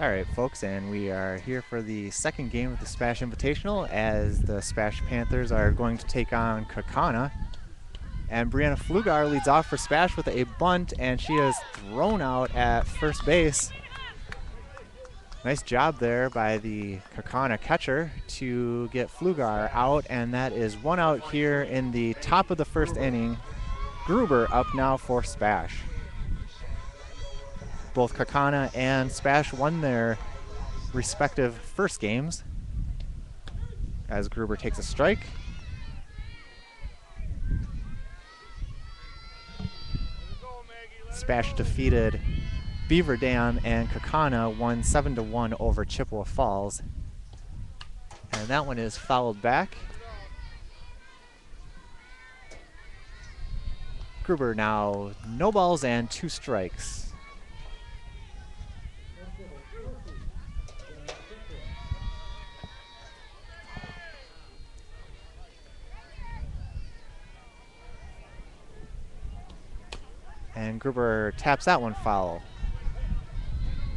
Alright folks, and we are here for the second game of the SPASH Invitational as the SPASH Panthers are going to take on Kaukauna. And Brianna Flugar leads off for SPASH with a bunt, and she is thrown out at first base. Nice job there by the Kaukauna catcher to get Flugar out, and that is one out here in the top of the first inning. Gruber up now for SPASH. Both Kaukauna and SPASH won their respective first games as Gruber takes a strike. SPASH defeated Beaver Dam, and Kaukauna won 7-1 over Chippewa Falls. And that one is fouled back. Gruber now no balls and 2 strikes. And Gruber taps that one foul.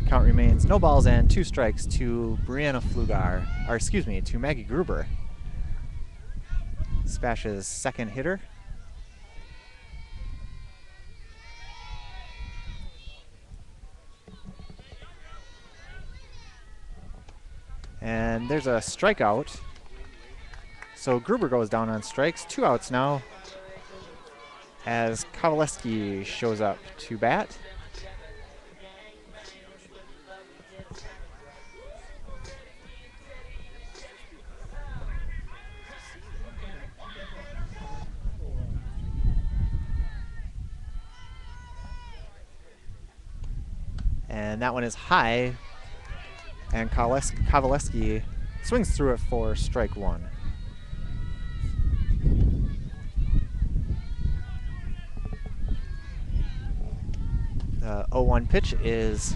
Count remains no balls and 2 strikes to Brianna Flugar, or excuse me, to Maggie Gruber. SPASH's second hitter. And there's a strikeout. So Gruber goes down on strikes. 2 outs now as Kowaleski shows up to bat. And that one is high, and Kowaleski swings through it for strike 1. The 0-1 pitch is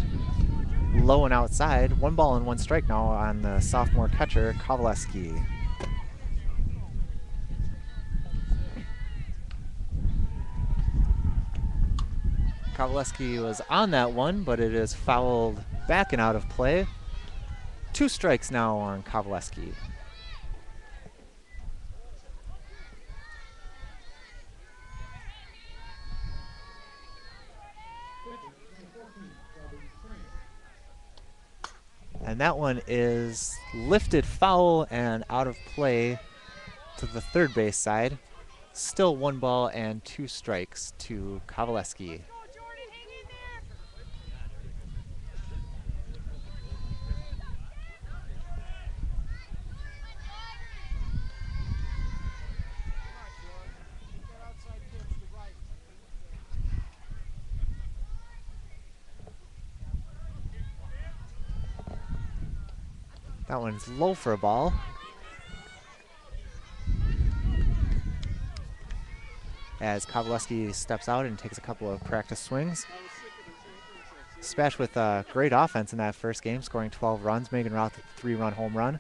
low and outside. 1 ball and 1 strike now on the sophomore catcher, Kowaleski. Kowaleski was on that one, but it is fouled back and out of play. 2 strikes now on Kowaleski. And that one is lifted foul and out of play to the third base side. Still 1 ball and 2 strikes to Kowaleski. That one's low for a ball. As Kowaleski steps out and takes a couple of practice swings. SPASH with a great offense in that first game, scoring 12 runs. Megan Roth with a 3-run home run.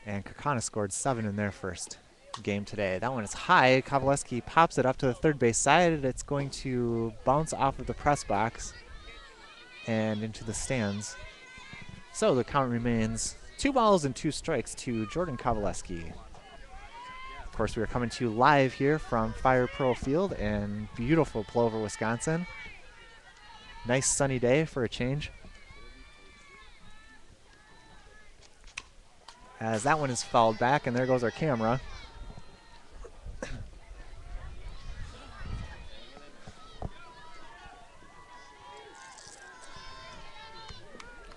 And Kaukauna scored 7 in their first game today. That one is high. Kowaleski pops it up to the third base side. It's going to bounce off of the press box and into the stands. So the count remains 2 balls and 2 strikes to Jordan Kowaleski. Of course, we are coming to you live here from Fire Pro Field in beautiful Plover, Wisconsin. Nice sunny day for a change. As that one is fouled back, and there goes our camera.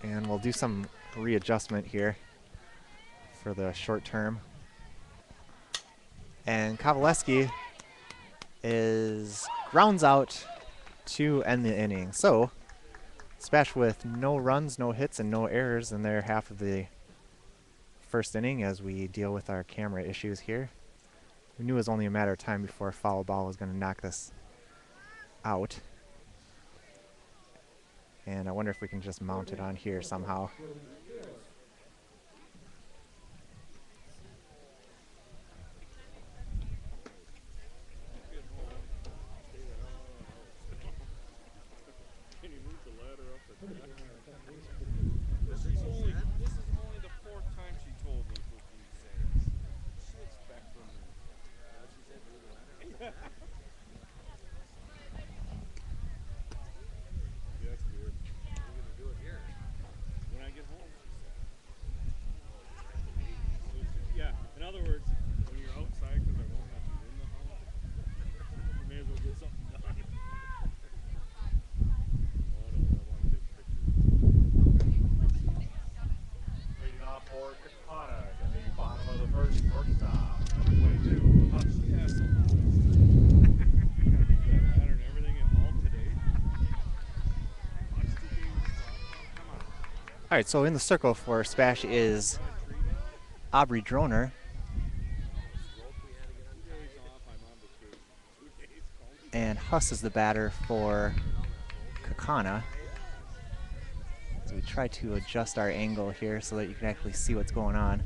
And we'll do some readjustment here for the short term. And Kowaleski grounds out to end the inning. So SPASH with no runs, no hits, and no errors in their half of the first inning as we deal with our camera issues here. We knew it was only a matter of time before a foul ball was going to knock this out. And I wonder if we can just mount it on here somehow. Can you move the ladder up? for Kaukauna in the bottom of the first shortstop, number 22. All right, so in the circle for SPASH is Aubrey Droner. And Huss is the batter for Kaukauna. So we try to adjust our angle here so that you can actually see what's going on.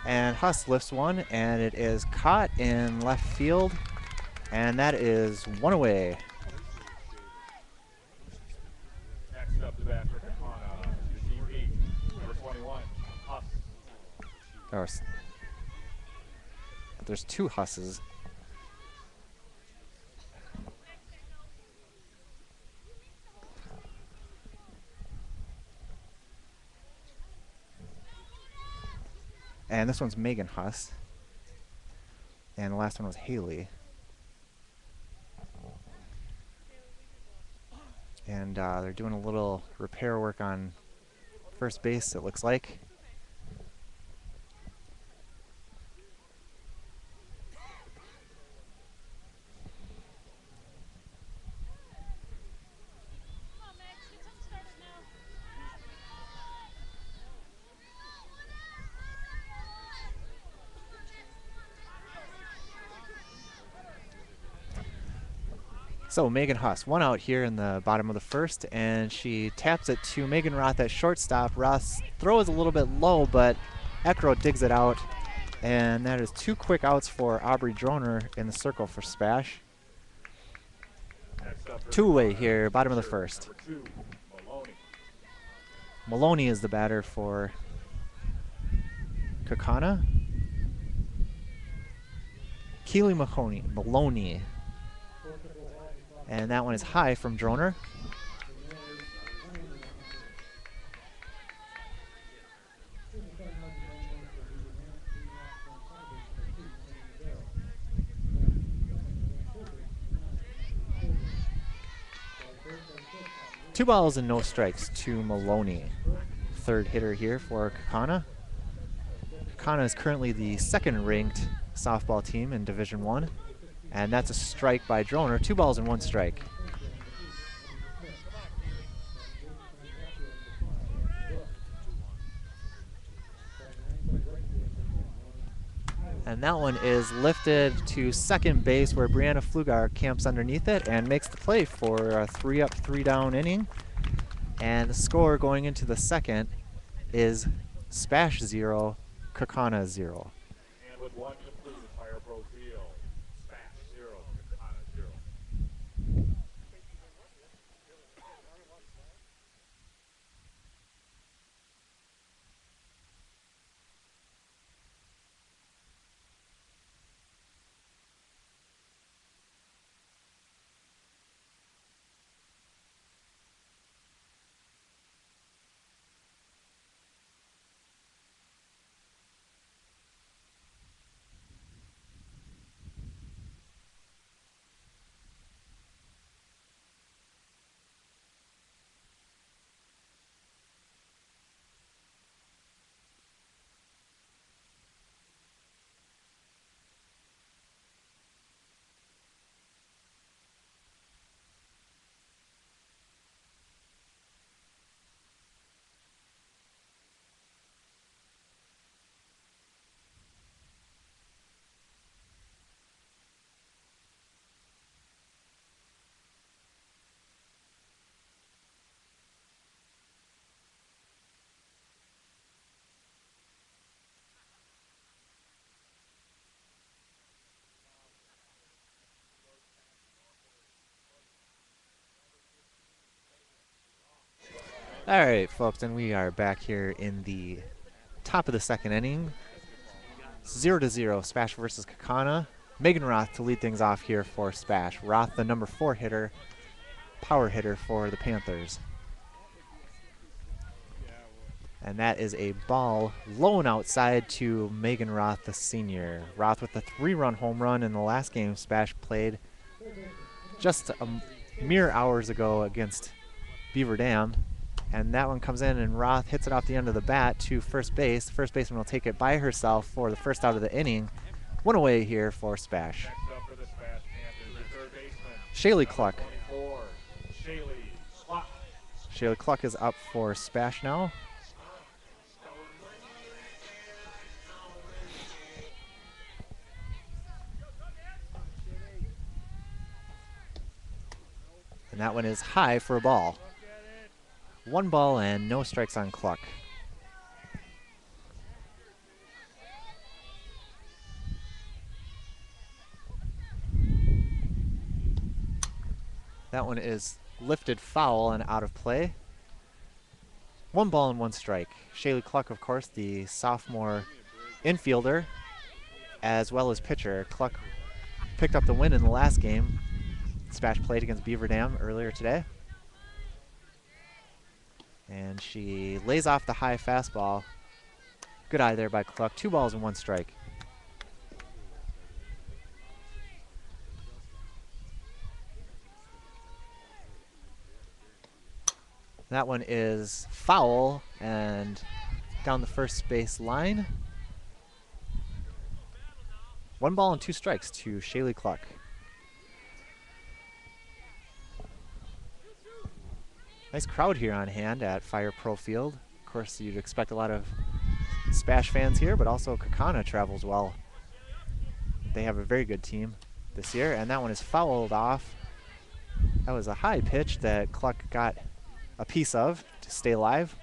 And Huss lifts one, and it is caught in left field, and that is one away. Next up to bat for Kaukauna, the DP, number 21, Huss. There's two Husses. And this one's Megan Huss. And the last one was Haley. And they're doing a little repair work on first base, it looks like. So Megan Huss, one out here in the bottom of the first, and she taps it to Megan Roth at shortstop. Roth's throw is a little bit low, but Eckrow digs it out, and that is two quick outs for Aubrey Droner in the circle for SPASH. Two away here, bottom of the first. Maloney is the batter for Kaukauna. Keely Maloney. And that one is high from Droner. Two balls and no strikes to Maloney. Third hitter here for Kaukauna. Kaukauna is currently the second ranked softball team in Division I. And that's a strike by Droner. 2 balls and 1 strike. And that one is lifted to second base where Brianna Flugar camps underneath it and makes the play for a 3-up, 3-down inning. And the score going into the second is SPASH 0, Kaukauna 0. And with one complete entire pro field, SPASH 0, Kaukauna 0. All right, folks, and we are back here in the top of the second inning. 0-0, SPASH versus Kaukauna. Megan Roth to lead things off here for SPASH. Roth, the number 4 hitter, power hitter for the Panthers. And that is a ball low and outside to Megan Roth, the senior. Roth with a 3-run home run in the last game SPASH played just mere hours ago against Beaver Dam. And that one comes in, and Roth hits it off the end of the bat to first base. The first baseman will take it by herself for the first out of the inning. One away here for SPASH. Next up for the SPASH Panthers, your third baseman. Shaylee Cluck. 24, Shaylee Cluck. Shaylee Cluck is up for SPASH now. And that one is high for a ball. 1 ball and no strikes on Cluck. That one is lifted foul and out of play. 1 ball and 1 strike. Shaylee Cluck, of course, the sophomore infielder, as well as pitcher. Cluck picked up the win in the last game. SPASH played against Beaver Dam earlier today. And she lays off the high fastball. Good eye there by Cluck. 2 balls and 1 strike. That one is foul and down the first base line. 1 ball and 2 strikes to Shaylee Cluck. Nice crowd here on hand at Fire Pro Field. Of course, you'd expect a lot of SPASH fans here, but also Kaukauna travels well. They have a very good team this year, and that one is fouled off. That was a high pitch that Cluck got a piece of to stay alive.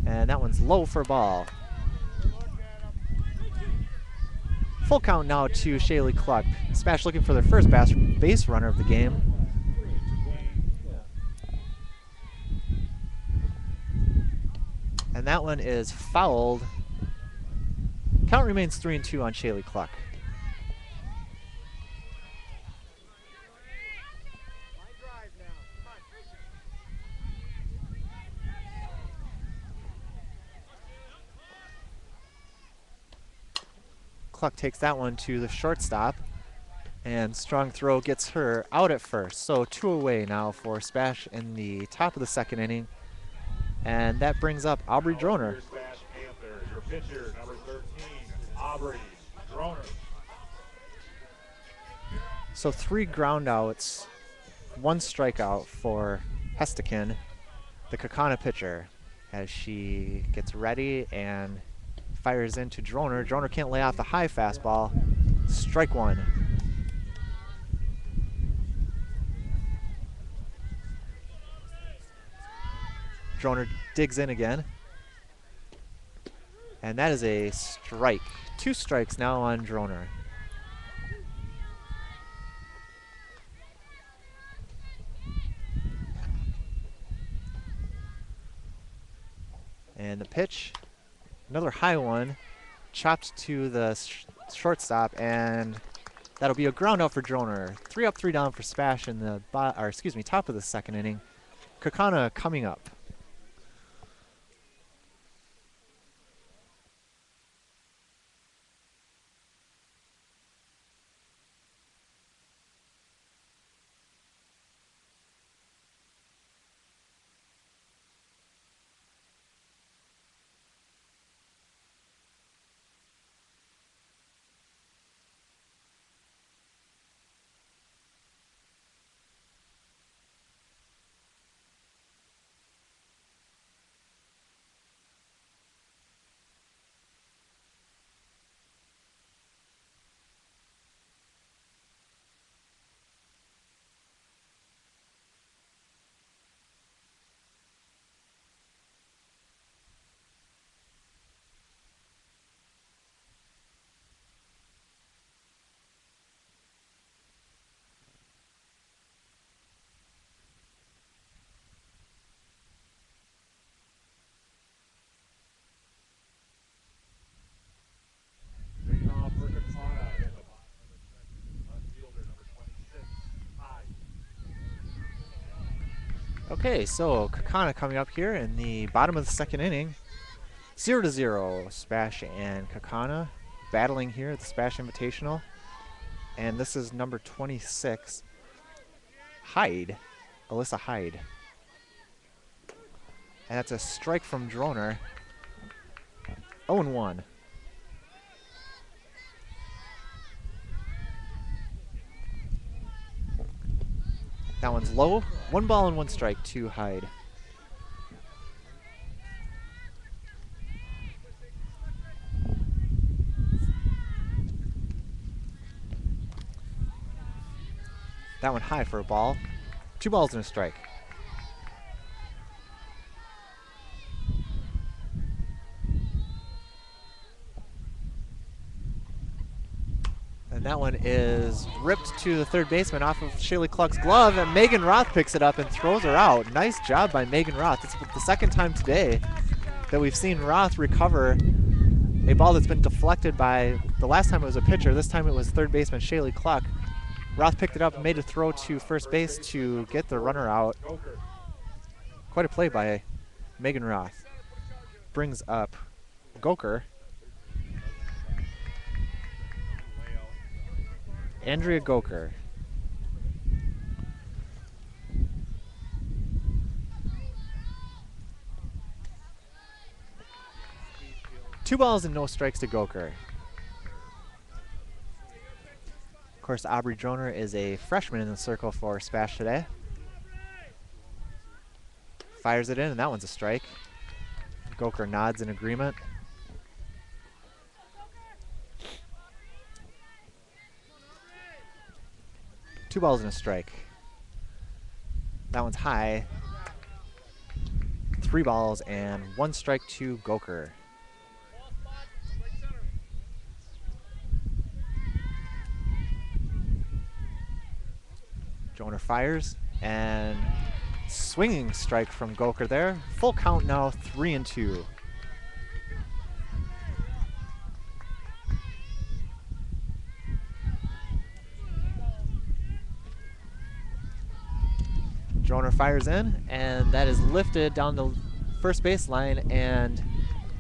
And that one's low for a ball. Full count now to Shaylee Cluck. SPASH looking for their first base runner of the game. And that one is fouled. Count remains 3-2 on Shaylee Cluck. Cluck takes that one to the shortstop, and strong throw gets her out at first. So 2 away now for SPASH in the top of the 2nd inning. And that brings up Aubrey Droner. Your SPASH Panthers, your pitcher, number 13, Aubrey Droner. So 3 ground outs, 1 strikeout for Hestekin, the Kaukauna pitcher, as she gets ready and fires into Droner. Droner can't lay off the high fastball. Strike 1. Droner digs in again. And that is a strike. 2 strikes now on Droner. And the pitch, another high one, chopped to the shortstop, and that'll be a ground out for Droner. 3 up, 3 down for SPASH in the top of the 2nd inning. Kaukauna coming up. Leading off for Kaukauna in the bottom of the 2nd, fielder, number 26, Ty. Okay, so Kaukauna coming up here in the bottom of the 2nd inning. 0-0. SPASH and Kaukauna battling here at the SPASH Invitational. And this is number 26, Hyde, Alyssa Hyde. And that's a strike from Droner. 0-1. That one's low. 1 ball and 1 strike to Hyde. That one high for a ball. 2 balls and a strike. And that one is ripped to the third baseman off of Shaylee Cluck's glove, and Megan Roth picks it up and throws her out. Nice job by Megan Roth. It's the second time today that we've seen Roth recover a ball that's been deflected by, the last time it was a pitcher, this time it was third baseman Shaylee Cluck. Roth picked it up and made a throw to first base to get the runner out. Quite a play by Megan Roth. Brings up Goker. Andrea Goker. Two balls and no strikes to Goker. Of course, Aubrey Droner is a freshman in the circle for SPASH today. Fires it in, and that one's a strike. Goker nods in agreement. Two balls and a strike. That one's high. 3 balls and 1 strike to Goker. Droner fires, and swinging strike from Goker there. Full count now, 3-2. Droner fires in, and that is lifted down the first baseline, and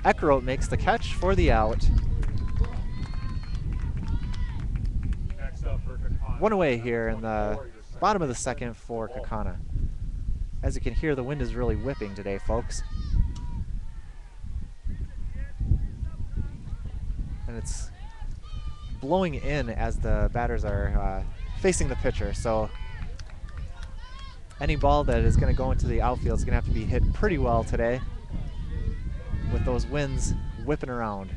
Eckroat makes the catch for the out. One away here in the bottom of the second for Kaukauna. As you can hear, the wind is really whipping today, folks. And it's blowing in as the batters are facing the pitcher, so any ball that is going to go into the outfield is going to have to be hit pretty well today with those winds whipping around.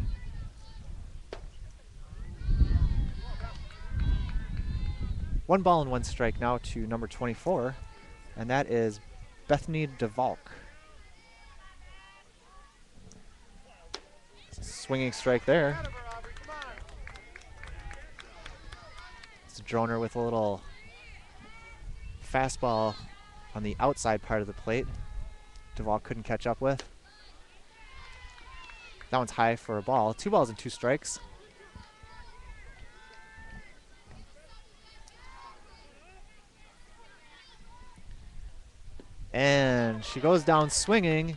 One ball and 1 strike now to number 24, and that is Bethany DeValk. Swinging strike there. It's a Droner with a little fastball on the outside part of the plate. DeValk couldn't catch up with. That one's high for a ball. 2 balls and 2 strikes. And she goes down swinging.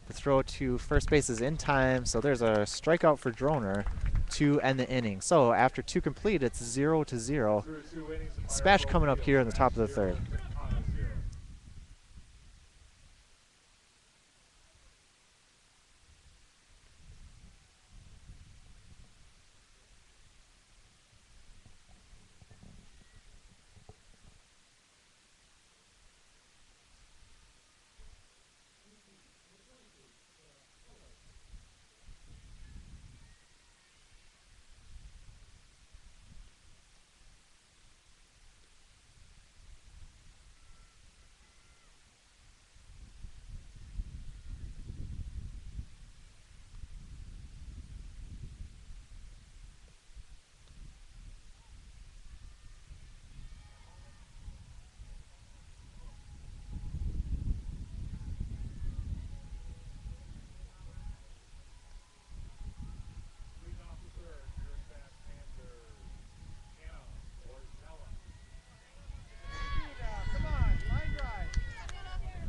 The throw to first base is in time, so there's a strikeout for Droner to end the inning. So after 2 complete, it's 0-0. SPASH coming up here in the top of the third.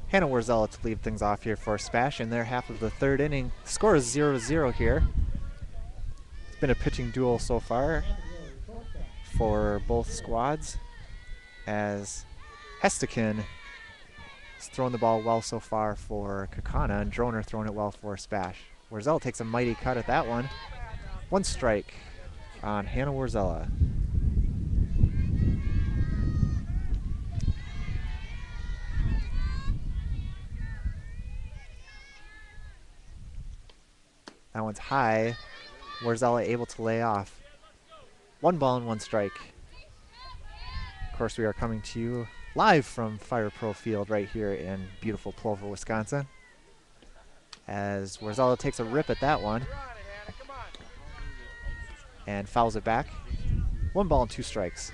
Hannah Warzella to lead things off here for SPASH in their half of the third inning. The score is 0-0 here. It's been a pitching duel so far for both squads, as Hestekin has thrown the ball well so far for Kaukauna, and Droner throwing it well for SPASH. Warzella takes a mighty cut at that one. One strike on Hannah Warzella. That one's high. Warzella able to lay off. 1 ball and 1 strike. Of course, we are coming to you live from Fire Pro Field right here in beautiful Plover, Wisconsin. As Warzella takes a rip at that one and fouls it back. 1 ball and 2 strikes.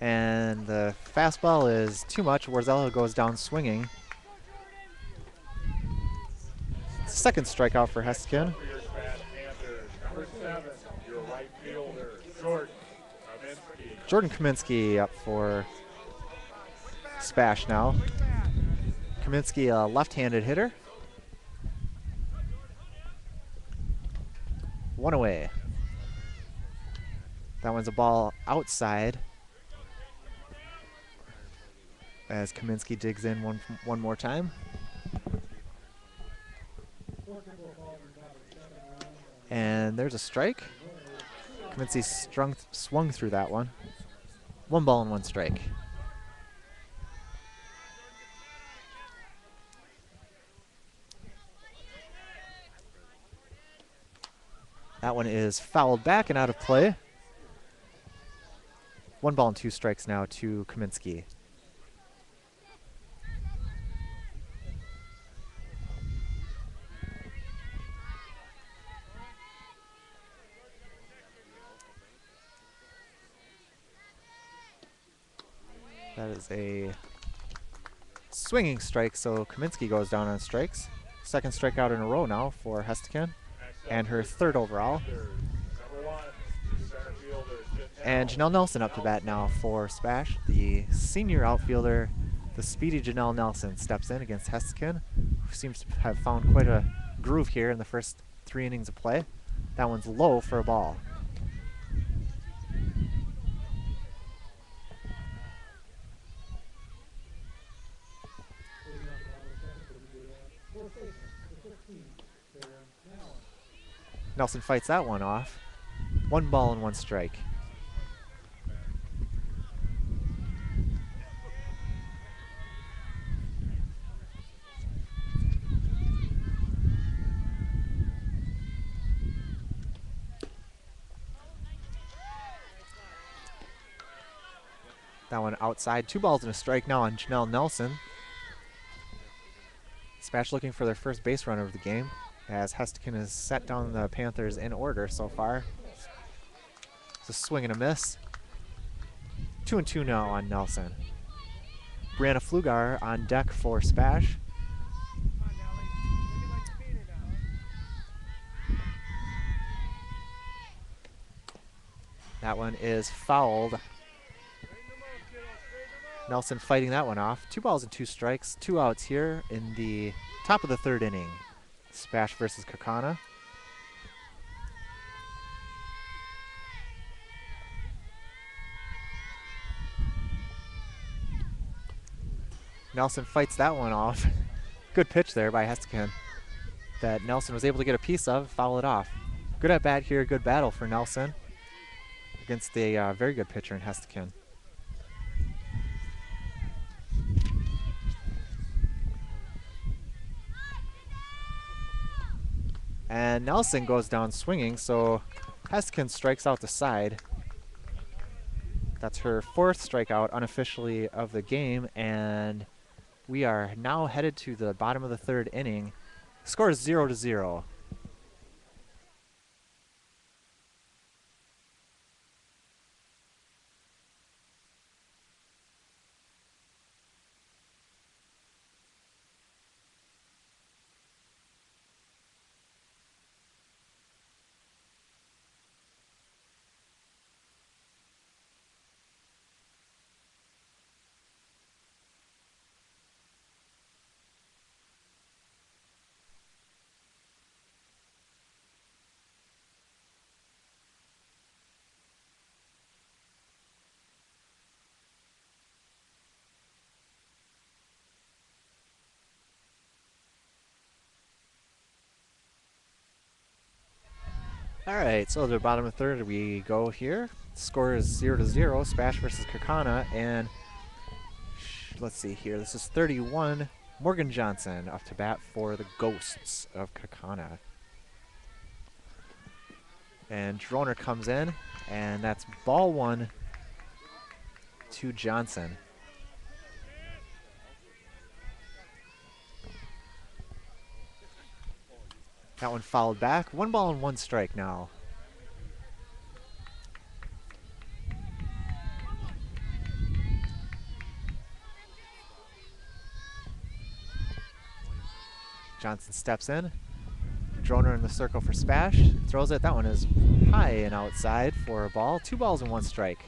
And the fastball is too much. Warzella goes down swinging. Second strikeout for Hestekin. Number 7, your right fielder, Jordan Kaminsky up for SPASH now. Kaminsky, a left-handed hitter. 1 away. That one's a ball outside as Kaminsky digs in one more time. And there's a strike. Kaminsky swung through that one. 1 ball and 1 strike. That one is fouled back and out of play. 1 ball and 2 strikes now to Kaminsky. That is a swinging strike, so Kaminsky goes down on strikes. Second strikeout in a row now for Hestekin, and her 3rd overall. And Janelle Nelson up to bat now for SPASH. The senior outfielder, the speedy Janelle Nelson, steps in against Hestekin, who seems to have found quite a groove here in the first 3 innings of play. That one's low for a ball. Nelson fights that one off. 1 ball and 1 strike. That one outside. 2 balls and a strike now on Janelle Nelson. SPASH looking for their first base runner of the game, as Hestekin has set down the Panthers in order so far. It's a swing and a miss. 2-2 now on Nelson. Brianna Flugar on deck for SPASH. That one is fouled. Nelson fighting that one off. 2 balls and 2 strikes. 2 outs here in the top of the 3rd inning. SPASH versus Kaukauna. Nelson fights that one off. Good pitch there by Hestekin that Nelson was able to get a piece of, foul it off. Good at bat here, good battle for Nelson against a very good pitcher in Hestekin. And Nelson goes down swinging, so Hestekin strikes out the side. That's her 4th strikeout unofficially of the game, and we are now headed to the bottom of the 3rd inning. Score is 0-0. All right, so the bottom of the third we go here. Score is 0-0, SPASH versus Kaukauna, and let's see here. This is 31. Morgan Johnson up to bat for the Ghosts of Kaukauna. And Droner comes in, and that's ball one to Johnson. That one fouled back. 1 ball and 1 strike now. Johnson steps in. Droner in the circle for SPASH. Throws it. That one is high and outside for a ball. 2 balls and 1 strike.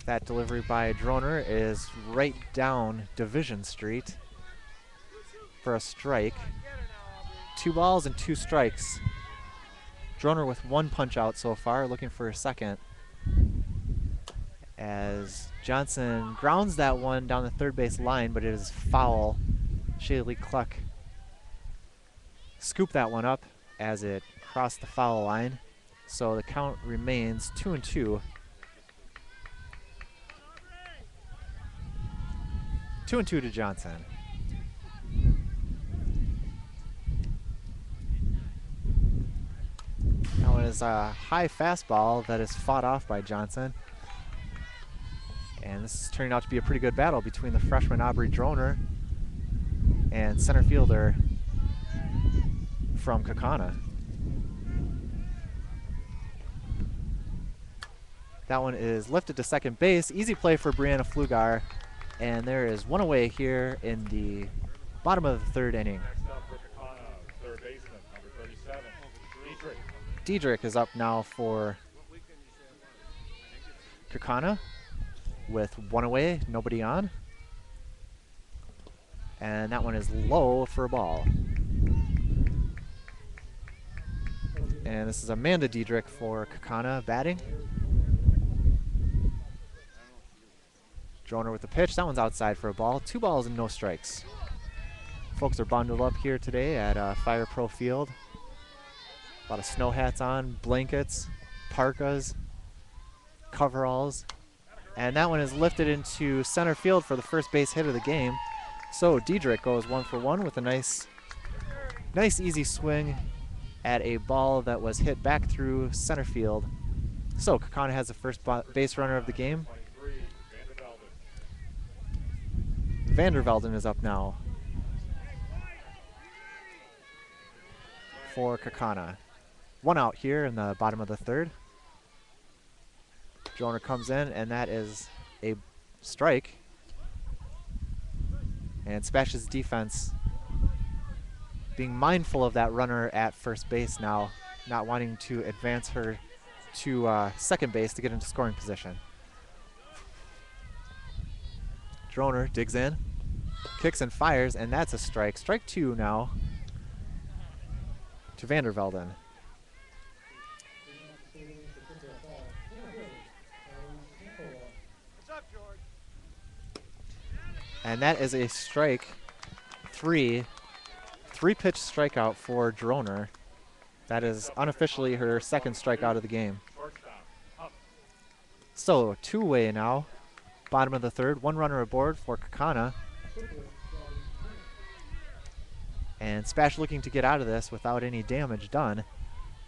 That delivery by Droner is right down Division Street for a strike. 2 balls and 2 strikes. Droner with 1 punch out so far, looking for a second. As Johnson grounds that one down the third base line, but it is foul. Shaylee Cluck scooped that one up as it crossed the foul line. So the count remains 2-2. 2-2 to Johnson. That one is a high fastball that is fought off by Johnson. And this is turning out to be a pretty good battle between the freshman Aubrey Droner and center fielder from Kaukauna. That one is lifted to second base. Easy play for Brianna Flugar. And there is 1 away here in the bottom of the third inning. Next up for Kaukauna, third baseman, number 37, Dietrich. Diedrich is up now for Kaukauna with 1 away, nobody on. And that one is low for a ball. And this is Amanda Diedrich for Kaukauna batting. Droner with the pitch. That one's outside for a ball. 2 balls and no strikes. Folks are bundled up here today at Fire Pro Field. A lot of snow hats on, blankets, parkas, coveralls. And that one is lifted into center field for the first base hit of the game. So Diedrich goes 1 for 1 with a nice easy swing at a ball that was hit back through center field. So Kaukauna has the first base runner of the game. Vandervelden is up now for Kaukauna. 1 out here in the bottom of the third. Droner comes in, and that is a strike. And SPASH's defense being mindful of that runner at first base now, not wanting to advance her to second base to get into scoring position. Droner digs in, kicks and fires, and that's a strike. Strike 2 now to Vandervelden. And that is a strike 3. 3-pitch strikeout for Droner. That is unofficially her second strikeout of the game. So 2 away now. Bottom of the third, 1 runner aboard for Kaukauna. And SPASH looking to get out of this without any damage done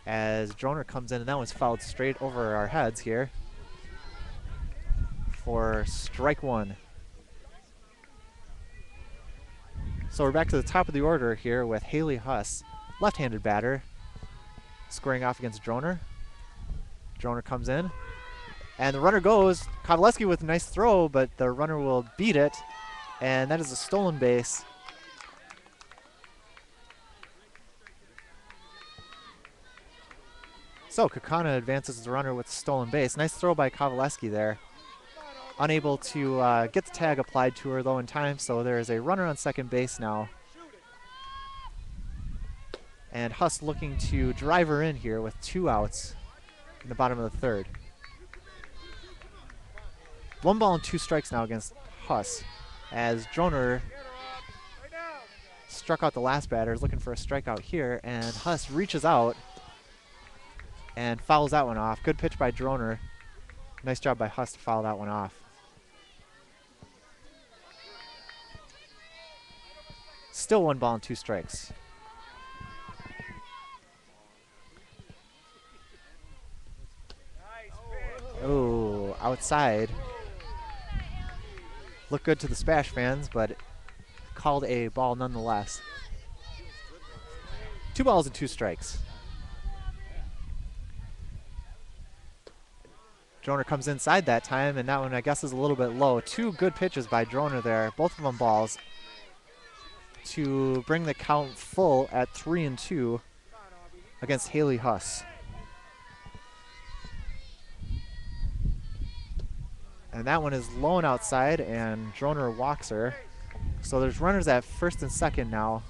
as Droner comes in, and that one's fouled straight over our heads here for strike 1. So we're back to the top of the order here with Haley Huss, left-handed batter, squaring off against Droner. Droner comes in. And the runner goes. Kovaleski with a nice throw, but the runner will beat it. And that is a stolen base. So Kaukauna advances the runner with a stolen base. Nice throw by Kovaleski there. Unable to get the tag applied to her, though, in time. So there is a runner on second base now. And Huss looking to drive her in here with 2 outs in the bottom of the third. 1 ball and 2 strikes now against Huss, as Droner struck out the last batter, is looking for a strikeout here, and Huss reaches out and fouls that one off. Good pitch by Droner. Nice job by Huss to foul that one off. Still 1 ball and 2 strikes. Oh, outside. Looked good to the SPASH fans, but called a ball nonetheless. 2 balls and 2 strikes. Droner comes inside that time, and that one I guess is a little bit low. 2 good pitches by Droner there, both of them balls, to bring the count full at 3-2 against Haley Huss. And that one is low and outside, and Droner walks her. So there's runners at first and second now.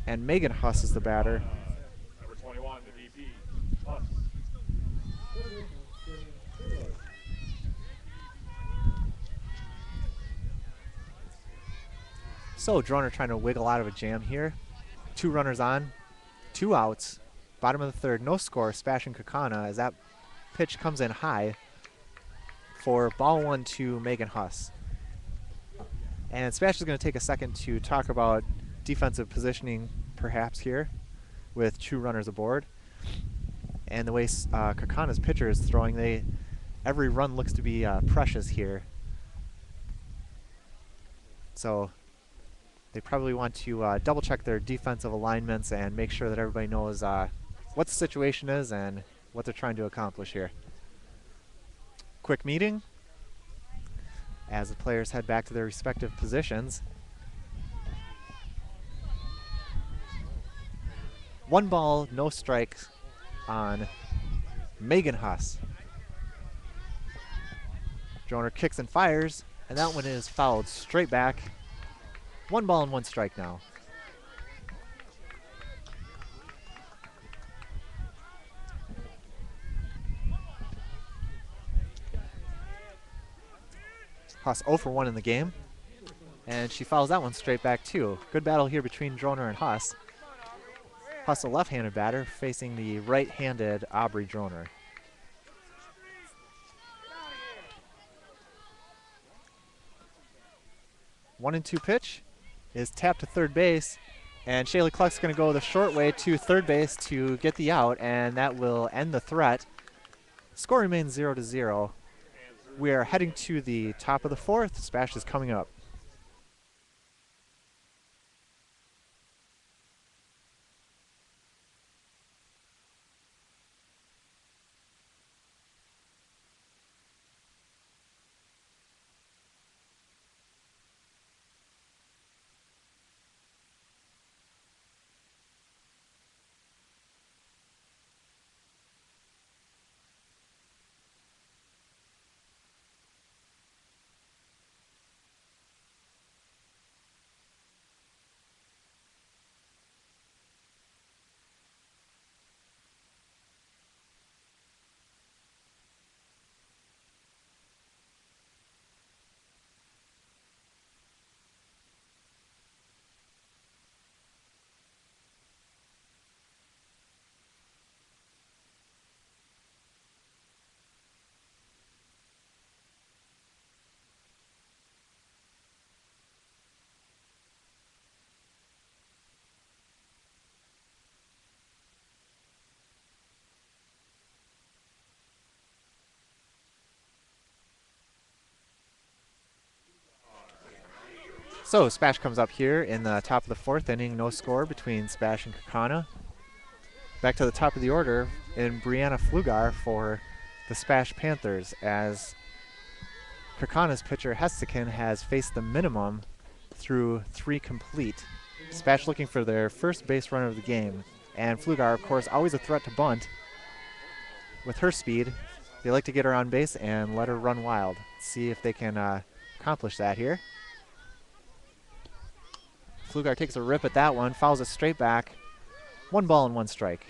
And Megan Huss is the batter. Number 21, the DP, Huss. So Droner trying to wiggle out of a jam here. 2 runners on, 2 outs. Bottom of the third, no score. SPASH and Kaukauna as that pitch comes in high for ball 1 to Megan Huss. And SPASH is going to take a second to talk about defensive positioning perhaps here with 2 runners aboard. And the way Kaukana's pitcher is throwing, every run looks to be precious here. So they probably want to double check their defensive alignments and make sure that everybody knows what the situation is and what they're trying to accomplish here. Quick meeting as the players head back to their respective positions. 1 ball, no strikes on Megan Huss. Droner kicks and fires, and that one is fouled straight back. 1 ball and 1 strike now. Huss 0 for 1 in the game, and she fouls that one straight back too. Good battle here between Droner and Huss. Huss, a left-handed batter, facing the right-handed Aubrey Droner. One and 2 pitch is tapped to third base, and Shaylee Cluck's going to go the short way to third base to get the out, and that will end the threat. Score remains 0-0. We are heading to the top of the 4th. SPASH is coming up. So SPASH comes up here in the top of the 4th inning, no score between SPASH and Kaukauna. Back to the top of the order in Brianna Flugar for the SPASH Panthers, as Kaukauna's pitcher Hestekin has faced the minimum through 3 complete. SPASH looking for their first base runner of the game, and Flugar, of course, always a threat to bunt. With her speed, they like to get her on base and let her run wild. See if they can accomplish that here. Flugar takes a rip at that one, fouls it straight back. 1 ball and 1 strike.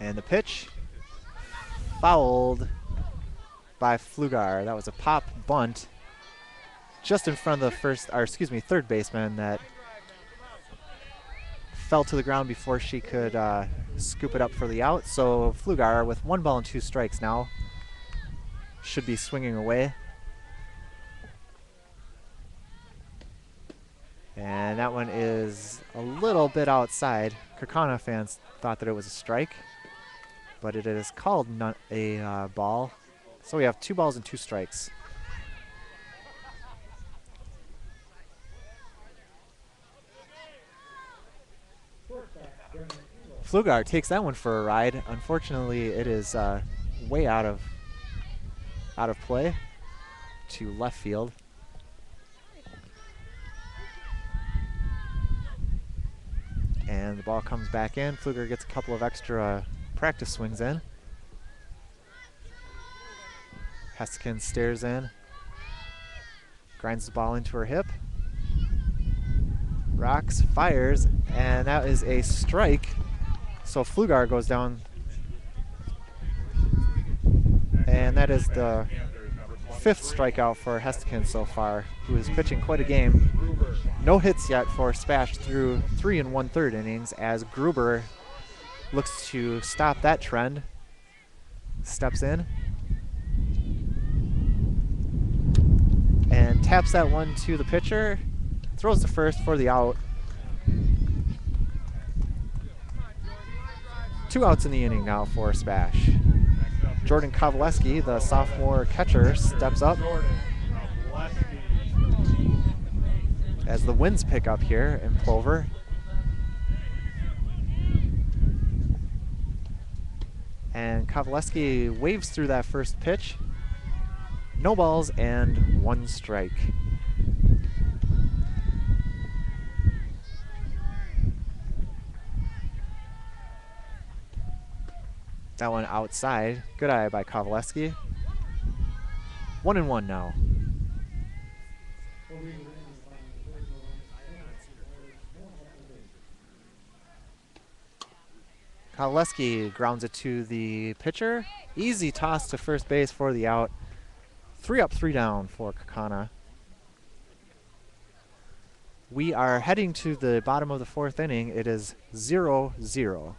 And the pitch fouled by Flugar. That was a pop bunt just in front of the third baseman that fell to the ground before she could scoop it up for the out. So Flugar, with 1 ball and 2 strikes now, should be swinging away. And that one is a little bit outside. Kaukauna fans thought that it was a strike, but it is called not a ball. So we have 2 balls and 2 strikes. Flugar takes that one for a ride. Unfortunately, it is way out of play to left field. And the ball comes back in. Flugar gets a couple of extra practice swings in. Heskin stares in, grinds the ball into her hip, rocks, fires, and that is a strike. So Flugar goes down, and that is the 5th strikeout for Heskin so far, who is pitching quite a game. No hits yet for SPASH through 3 1/3 innings, as Gruber looks to stop that trend. Steps in and taps that one to the pitcher, throws to first for the out. 2 outs in the inning now for SPASH. Jordan Kovaleski, the sophomore catcher, steps up as the winds pick up here in Plover. And Kovaleski waves through that first pitch. No balls and 1 strike. That one outside. Good eye by Kovaleski. 1-1 now. Kovaleski grounds it to the pitcher. Easy toss to first base for the out. 3 up, 3 down for Kaukauna. We are heading to the bottom of the 4th inning. It is 0-0.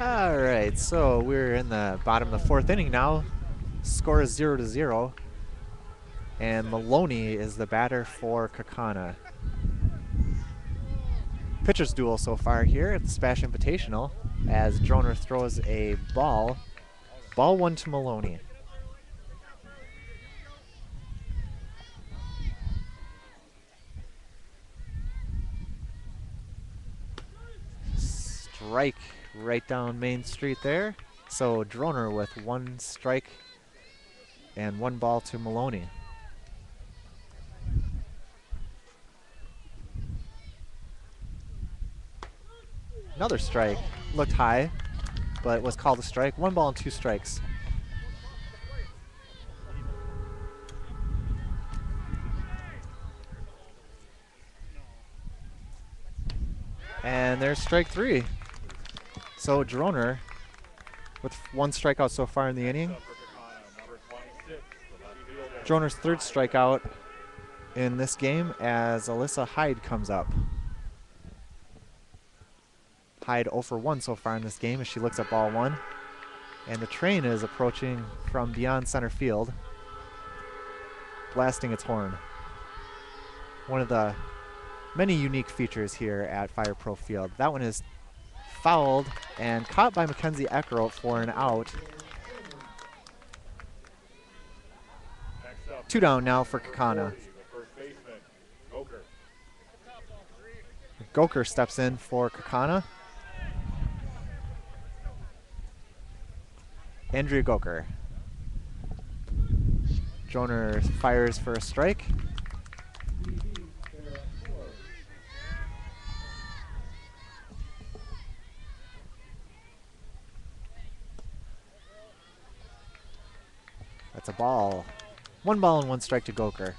All right, so we're in the bottom of the 4th inning now. Score is 0-0. And Maloney is the batter for Kaukauna. Pitcher's duel so far here at the SPASH Invitational, as Droner throws a ball. Ball 1 to Maloney. Strike right down Main Street there. So Droner with 1 strike and 1 ball to Maloney. Another strike. Looked high, but was called a strike. 1 ball and 2 strikes. And there's strike 3. So Droner with 1 strikeout so far in the inning. Droner's 3rd strikeout in this game as Alyssa Hyde comes up. tied 0 for 1 so far in this game as she looks at ball 1. And the train is approaching from beyond center field, blasting its horn. One of the many unique features here at Fire Pro Field. That one is fouled and caught by Mackenzie Eckroat for an out. 2 down now for Kaukauna. Goker steps in for Kaukauna. Andrea Goker. Droner fires for a strike. That's a ball. 1 ball and 1 strike to Goker.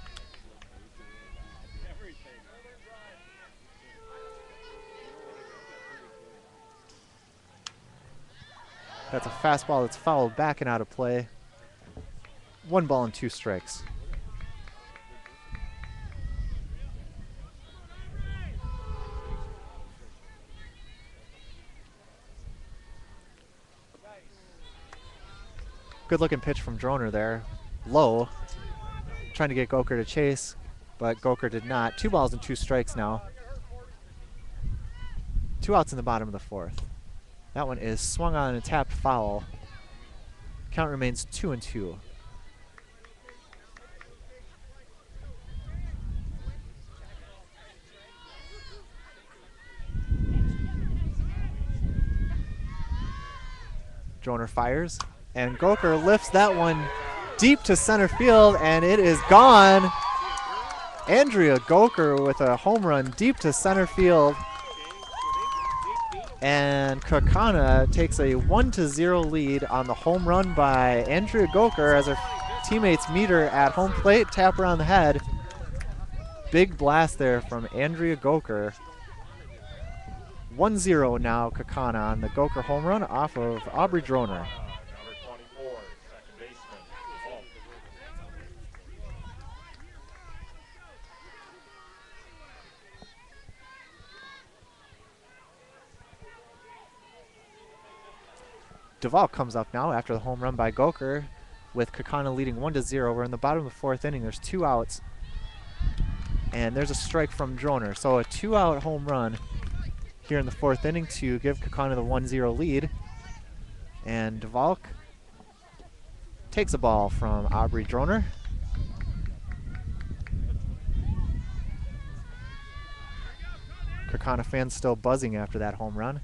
That's a fastball that's fouled back and out of play. 1 ball and 2 strikes. Good looking pitch from Droner there. Low. Trying to get Goker to chase, but Goker did not. 2 balls and 2 strikes now. 2 outs in the bottom of the 4th. That one is swung on and tapped foul. Count remains 2-2. Droner fires, and Goker lifts that one deep to center field, and it is gone. Andrea Goker with a home run deep to center field. And Kaukauna takes a 1-0 lead on the home run by Andrea Goker as her teammates meet her at home plate, tap her on the head. Big blast there from Andrea Goker. 1-0 now Kaukauna on the Goker home run off of Aubrey Droner. Duvall comes up now after the home run by Goker with Kaukauna leading 1-0. We're in the bottom of the 4th inning. There's 2 outs. And there's a strike from Droner. So a 2-out home run here in the 4th inning to give Kaukauna the 1-0 lead. And Duvall takes a ball from Aubrey Droner. Kaukauna fans still buzzing after that home run.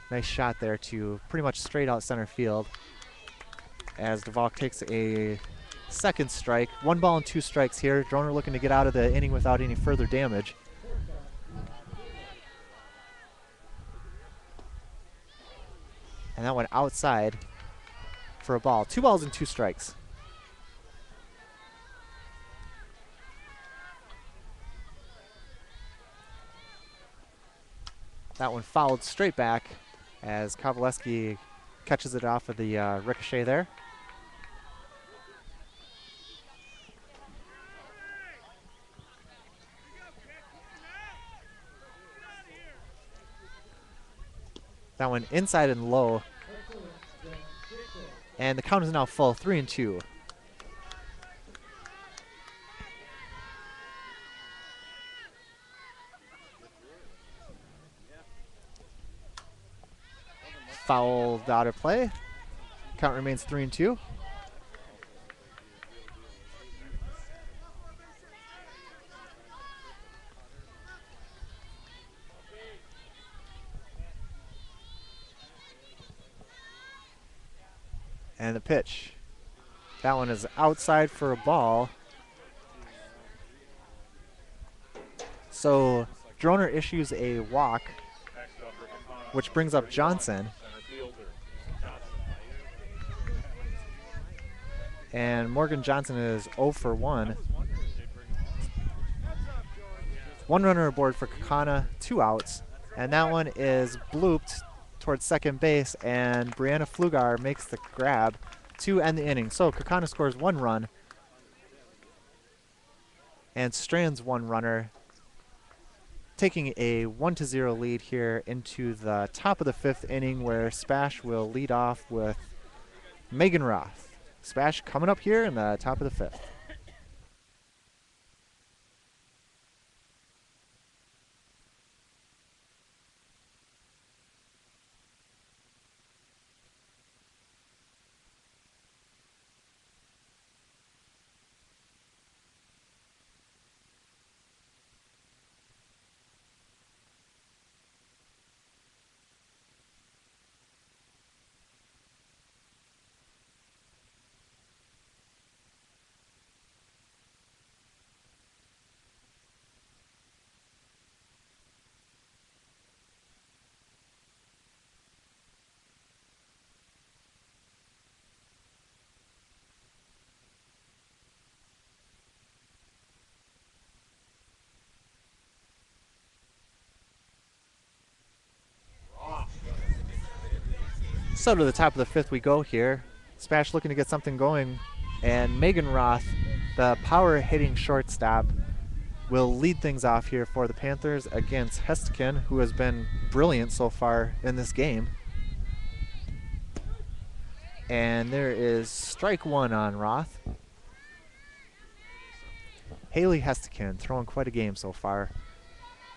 Nice shot there to pretty much straight out center field as Duvall takes a 2nd strike. 1 ball and 2 strikes here. Droner looking to get out of the inning without any further damage. And that went outside for a ball. 2 balls and 2 strikes. That one fouled straight back as Kowaleski catches it off of the ricochet there. That one inside and low. And the count is now full, 3-2. Fouled out of play. Count remains 3-2. And the pitch. That one is outside for a ball. So Droner issues a walk, which brings up Johnson. And Morgan Johnson is 0 for 1. 1 runner aboard for Kaukauna, 2 outs. And that one is blooped towards second base, and Brianna Flugar makes the grab to end the inning. So Kaukauna scores 1 run and strands 1 runner taking a 1-0 lead here into the top of the 5th inning, where SPASH will lead off with Megan Roth. SPASH coming up here in the top of the 5th. So to the top of the 5th we go here. SPASH looking to get something going, and Megan Roth, the power hitting shortstop, will lead things off here for the Panthers against Hestekin, who has been brilliant so far in this game. And there is strike 1 on Roth. Haley Hestekin, throwing quite a game so far,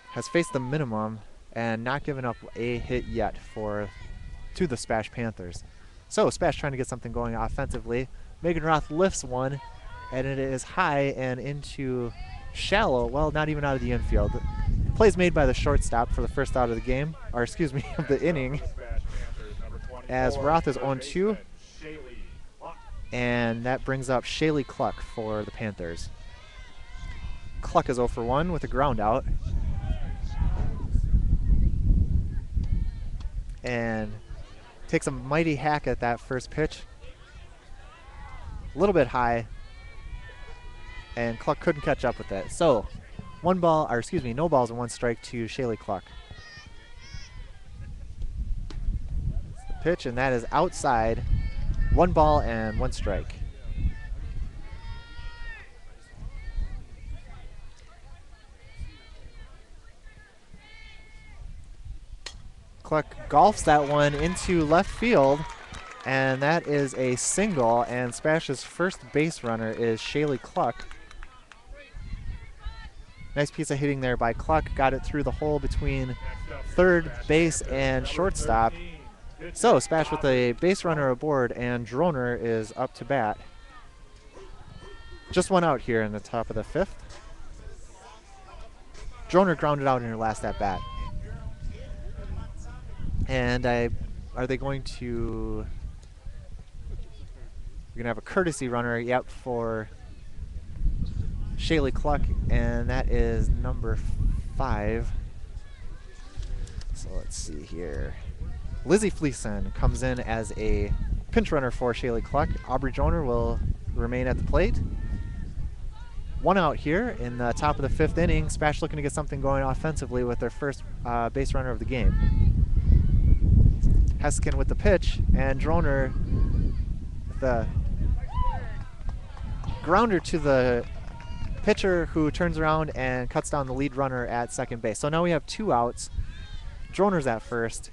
has faced the minimum and not given up a hit yet to the SPASH Panthers. So SPASH trying to get something going offensively. Megan Roth lifts one, and it is high and into shallow, well, not even out of the infield. Plays made by the shortstop for the first out of the game, or excuse me, of the inning, as Roth is 0-2, and that brings up Shaylee Cluck for the Panthers. Cluck is 0-for-1 with a ground out. And takes a mighty hack at that first pitch. A little bit high, and Cluck couldn't catch up with it. So, no balls and 1 strike to Shaylee Cluck. That's the pitch, and that is outside. 1 ball and 1 strike. Cluck golfs that one into left field, and that is a single, and SPASH's first base runner is Shaylee Cluck. Nice piece of hitting there by Cluck. Got it through the hole between third base and shortstop. So SPASH with a base runner aboard, and Droner is up to bat. Just 1 out here in the top of the 5th. Droner grounded out in her last at bat. And are they going to... We're going to have a courtesy runner, yep, for Shaylee Cluck, and that is number 5. So let's see here. Lizzie Fleeson comes in as a pinch runner for Shaylee Cluck. Aubrey Droner will remain at the plate. 1 out here in the top of the 5th inning. SPASH looking to get something going offensively with their first base runner of the game. Heskin with the pitch, and Droner with the grounder to the pitcher, who turns around and cuts down the lead runner at second base. So now we have 2 outs. Droner's at first,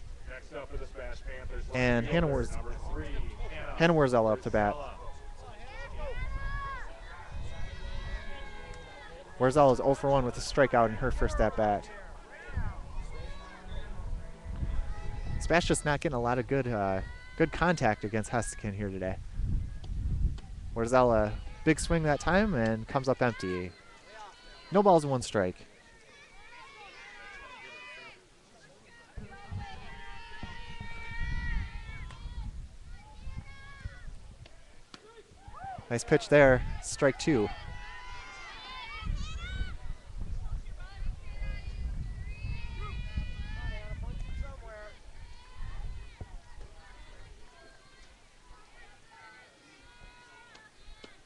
and Hannah Warzella up to bat. Warzella is 0-for-1 with a strikeout in her first at bat. SPASH just not getting a lot of good contact against Hestekin here today. Warzella, big swing that time, and comes up empty. No balls and 1 strike. Nice pitch there, strike 2.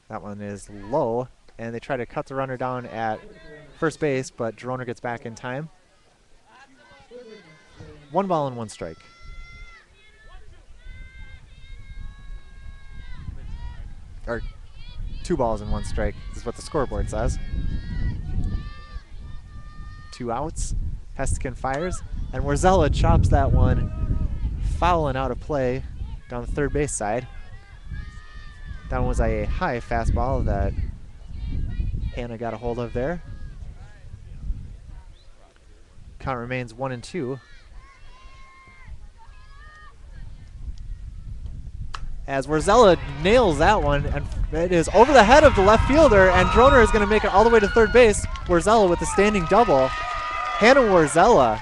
That one is low, and they try to cut the runner down at first base, but Droner gets back in time. 1 ball and 1 strike. Or 2 balls and 1 strike is what the scoreboard says. 2 outs. Hestekin fires, and Warzella chops that one foul and out of play down the third base side. That one was a high fastball that Hannah got a hold of there. Count remains 1-2. As Warzella nails that one, and it is over the head of the left fielder, and Droner is going to make it all the way to third base. Warzella with the standing double. Hannah Warzella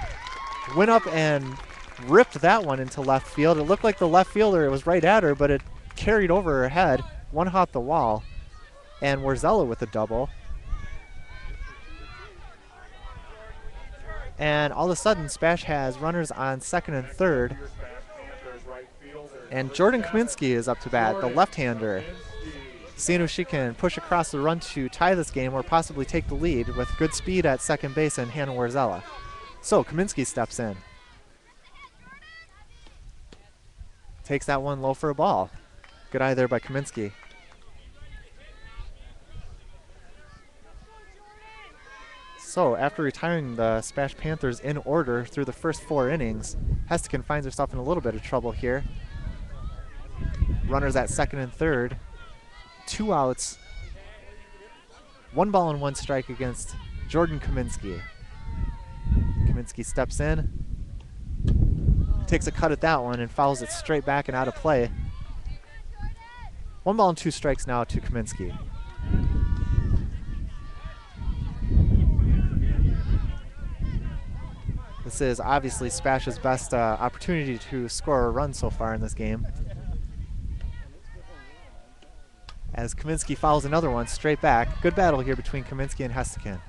went up and ripped that one into left field. It looked like the left fielder was right at her, but it carried over her head. One hot the wall, and Warzella with a double. And all of a sudden, SPASH has runners on second and third. And Jordan Kaminsky is up to bat, the left-hander, seeing if she can push across the run to tie this game or possibly take the lead with good speed at second base and Hannah Warzella. So Kaminsky steps in. Takes that one low for a ball. Good eye there by Kaminsky. So after retiring the SPASH Panthers in order through the first 4 innings, Hestekin finds herself in a little bit of trouble here. Runners at second and third. 2 outs. 1 ball and 1 strike against Jordan Kaminsky. Kaminsky steps in, takes a cut at that one and fouls it straight back and out of play. 1 ball and 2 strikes now to Kaminsky. This is obviously SPASH's best opportunity to score a run so far in this game. As Kaminsky fouls another one straight back. Good battle here between Kaminsky and Hestekin.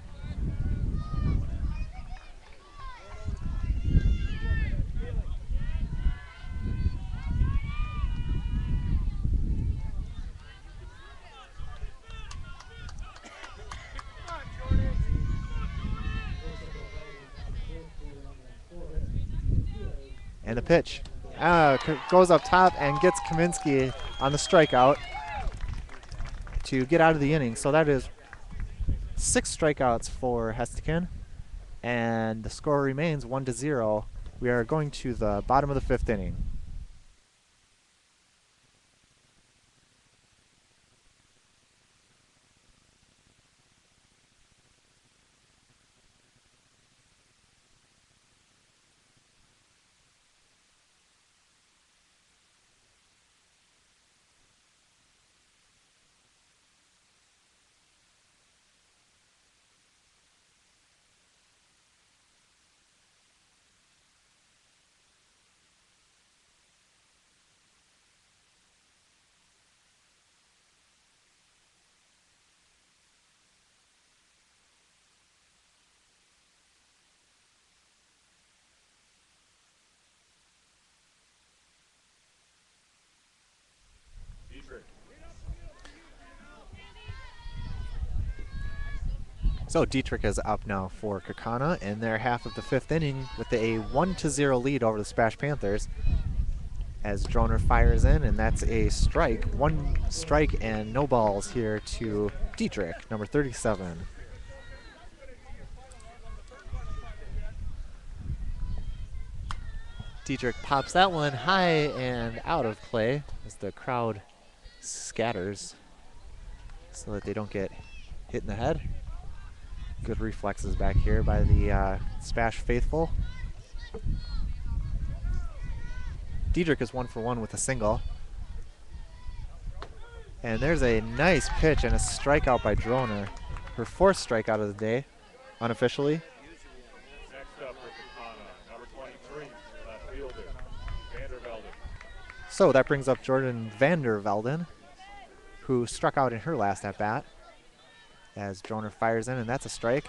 And the pitch goes up top and gets Kaminsky on the strikeout to get out of the inning. So that is 6 strikeouts for Hestekin, and the score remains 1-0. We are going to the bottom of the 5th inning. So Dietrich is up now for Kaukauna in their half of the 5th inning with a 1-0 lead over the SPASH Panthers. As Droner fires in, and that's a strike. 1 strike and no balls here to Dietrich, number 37. Dietrich pops that one high and out of play as the crowd scatters so that they don't get hit in the head. Good reflexes back here by the SPASH faithful. Dietrich is 1 for 1 with a single. And there's a nice pitch and a strikeout by Droner. Her 4th strikeout of the day, unofficially. Next up for Kaukauna, number 23, left fielder, Vandervelden. So that brings up Jordan Vandervelden, who struck out in her last at-bat. As Droner fires in, and that's a strike.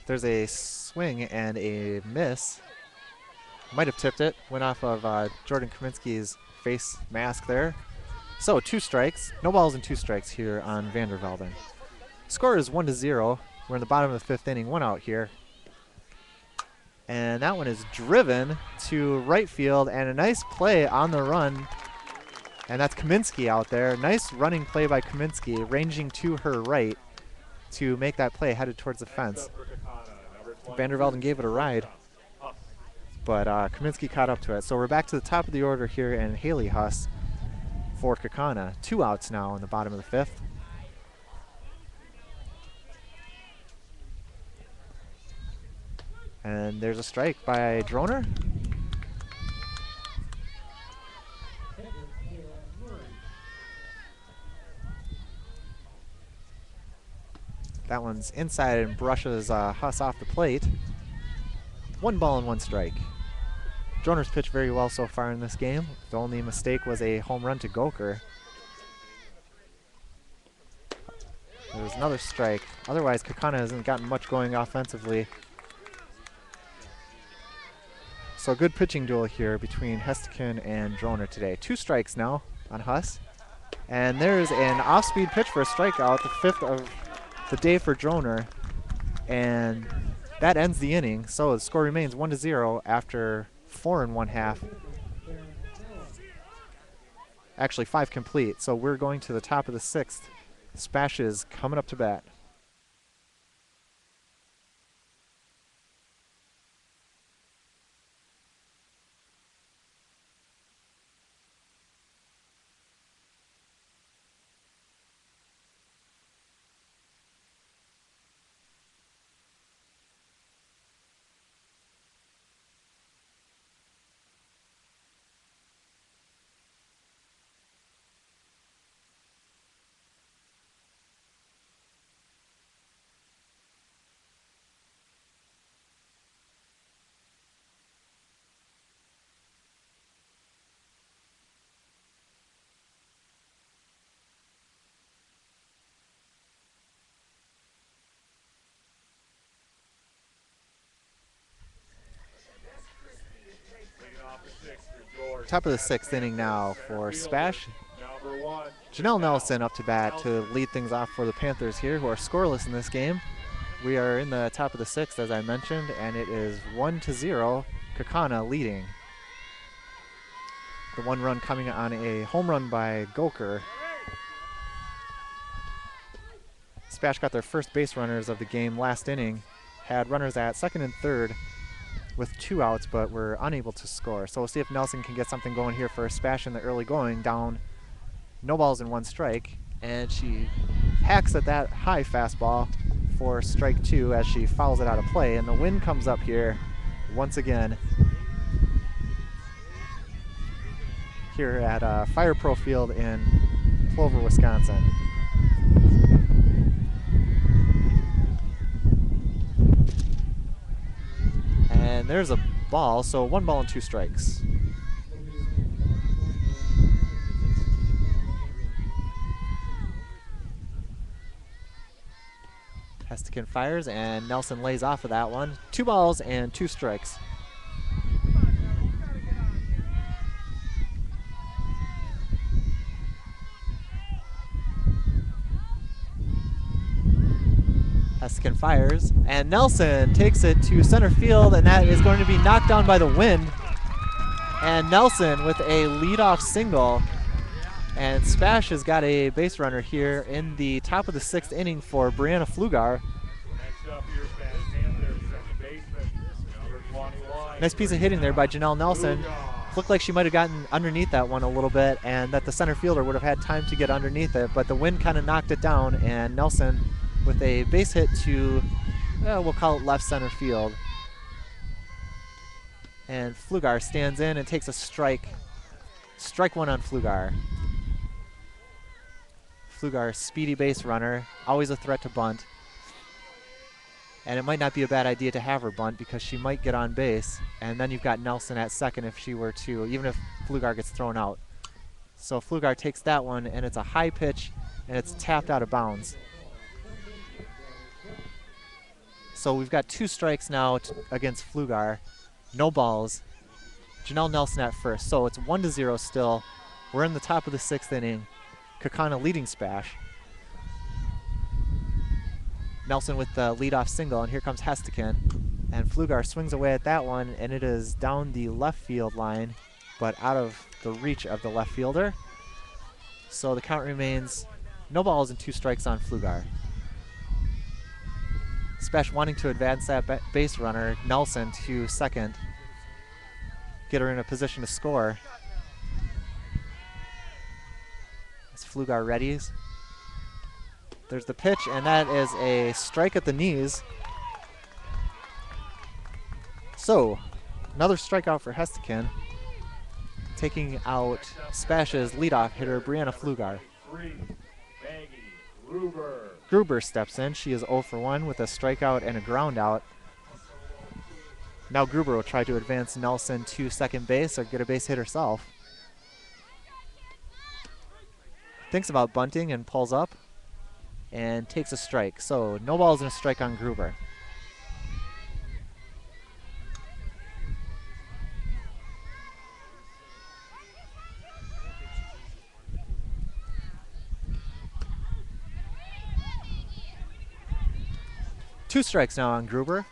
There's a swing and a miss. Might have tipped it. Went off of Jordan Kaminsky's face mask there. So 2 strikes. No balls and 2 strikes here on Vandervelden. Score is 1-0. We're in the bottom of the 5th inning. 1 out here. And that one is driven to right field, and a nice play on the run And that's Kaminsky out there. Nice running play by Kaminsky, ranging to her right to make that play headed towards the fence. Vandervelden gave it a ride, but Kaminsky caught up to it. So we're back to the top of the order here, and Haley Huss for Kaukauna. 2 outs now in the bottom of the 5th. And there's a strike by Droner. That one's inside and brushes Huss off the plate. 1 ball and 1 strike. Droner's pitched very well so far in this game. The only mistake was a home run to Goker. There's another strike. Otherwise, Kaukauna hasn't gotten much going offensively. So a good pitching duel here between Hestekin and Droner today. 2 strikes now on Huss. And there's an off-speed pitch for a strikeout, the 5th of the day for Droner. And that ends the inning. So the score remains 1-0 after 4 1/2. Actually 5 complete. So we're going to the top of the 6th. SPASH is coming up to bat. Top of the 6th inning now for SPASH. Janelle Nelson up to bat to lead things off for the Panthers here, who are scoreless in this game. We are in the top of the 6th, as I mentioned, and it is 1-0, Kaukauna leading. The 1 run coming on a home run by Goker. SPASH got their first base runners of the game last inning, had runners at 2nd and 3rd with 2 outs, but were unable to score. So we'll see if Nelson can get something going here for SPASH in the early going, down no balls and 1 strike. And she hacks at that high fastball for strike 2 as she fouls it out of play. And the wind comes up here once again here at Fire Pro Field in Plover, Wisconsin. And there's a ball, so 1 ball and 2 strikes. Hestekin fires, and Nelson lays off of that one. 2 balls and 2 strikes. Hestekin fires, and Nelson takes it to center field, and that is going to be knocked down by the wind. And Nelson with a leadoff single, and SPASH has got a base runner here in the top of the 6th inning for Brianna Flugar. Nice piece of hitting there by Janelle Nelson. Looked like she might have gotten underneath that one a little bit, and that the center fielder would have had time to get underneath it, but the wind kind of knocked it down, and Nelson with a base hit to, we'll call it left center field. And Flugar stands in and takes a strike. Strike 1 on Flugar. Flugar, speedy base runner, always a threat to bunt. And it might not be a bad idea to have her bunt because she might get on base. And then you've got Nelson at second if she were to, even if Flugar gets thrown out. So Flugar takes that one, and it's a high pitch, and it's tapped out of bounds. So we've got 2 strikes now against Flugar, no balls. Janelle Nelson at first, so it's 1-0 still. We're in the top of the 6th inning. Kaukauna leading SPASH. Nelson with the leadoff single, and here comes Hestekin. And Flugar swings away at that one, and it is down the left field line, but out of the reach of the left fielder. So the count remains no balls and 2 strikes on Flugar. Spash wanting to advance that base runner, Nelson, to second. Get her in a position to score. As Flugar readies. There's the pitch, and that is a strike at the knees. So, another strikeout for Hestekin, taking out Spash's leadoff hitter, Brianna Flugar. Gruber steps in. She is 0 for 1 with a strikeout and a ground out. Now Gruber will try to advance Nelson to second base or get a base hit herself. Thinks about bunting and pulls up and takes a strike. So no balls and a strike on Gruber. Two strikes now on Gruber.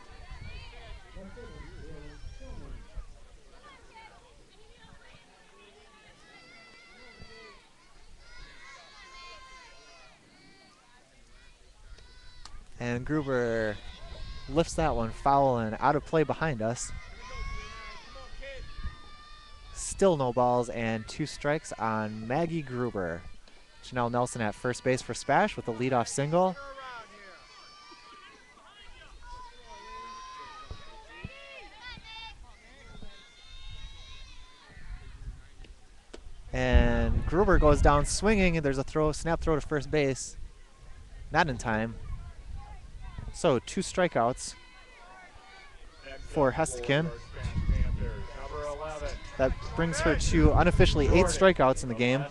And Gruber lifts that one foul and out of play behind us. Still no balls and 2 strikes on Maggie Gruber. Janelle Nelson at first base for Spash with a leadoff single. And Gruber goes down swinging, and there's a snap throw to first base. Not in time. So 2 strikeouts for Hestekin. That brings her to unofficially 8 strikeouts in the game.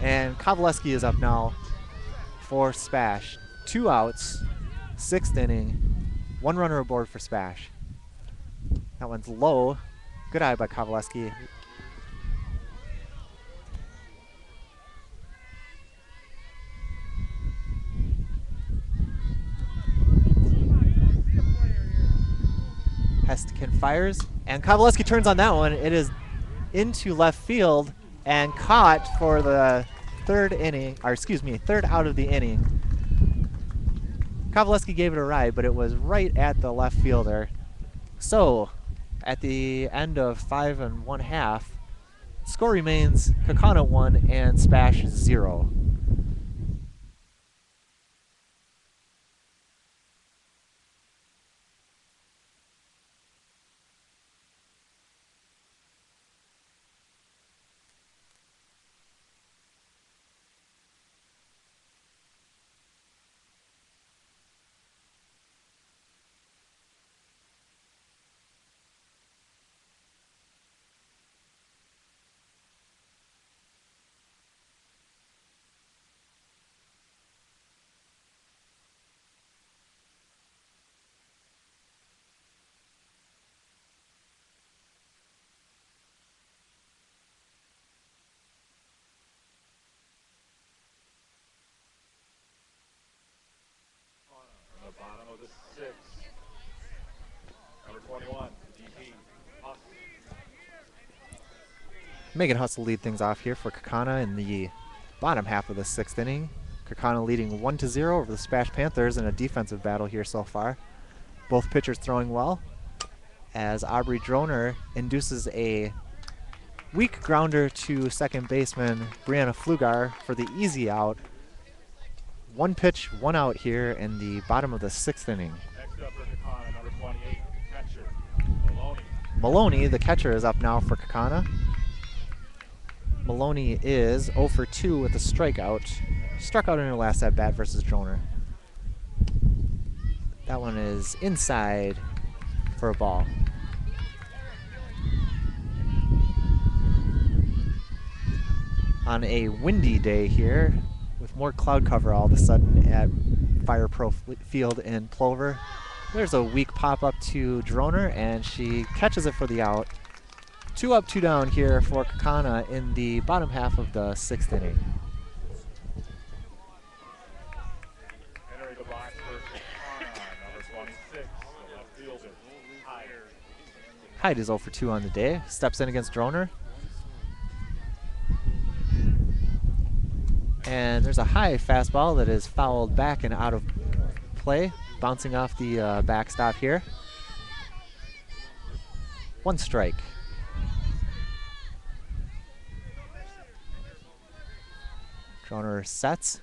And Kovaleski is up now for Spash. 2 outs, 6th inning, 1 runner aboard for Spash. That one's low. Good eye by Kovaleski. Hestekin fires, and Kovaleski turns on that one. It is into left field and caught for the third out of the inning. Kovaleski gave it a ride, but it was right at the left fielder. So, at the end of 5 1/2, score remains Kaukauna 1 and Spash 0. Bottom of the 6th. Number 21, DP. Megan Huss will lead things off here for Kaukauna in the bottom half of the 6th inning. Kaukauna leading 1-0 over the Spash Panthers in a defensive battle here so far. Both pitchers throwing well, as Aubrey Droner induces a weak grounder to second baseman Brianna Flugar for the easy out. 1 pitch, 1 out here in the bottom of the 6th inning. Next up for Kaukauna, number 28, catcher, Maloney. Maloney, the catcher, is up now for Kaukauna. Maloney is 0 for 2 with a strikeout. Struck out in her last at-bat versus Droner. That one is inside for a ball. On a windy day here, with more cloud cover all of a sudden at Fire Pro Field in Plover. There's a weak pop-up to Droner, and she catches it for the out. 2 up, 2 down here for Kaukauna in the bottom half of the 6th inning. Entering the box for Kaukauna, number 26, the left fielder, Hyde. Hyde is 0 for 2 on the day. Steps in against Droner. And there's a high fastball that is fouled back and out of play, bouncing off the backstop here. 1 strike. Droner sets.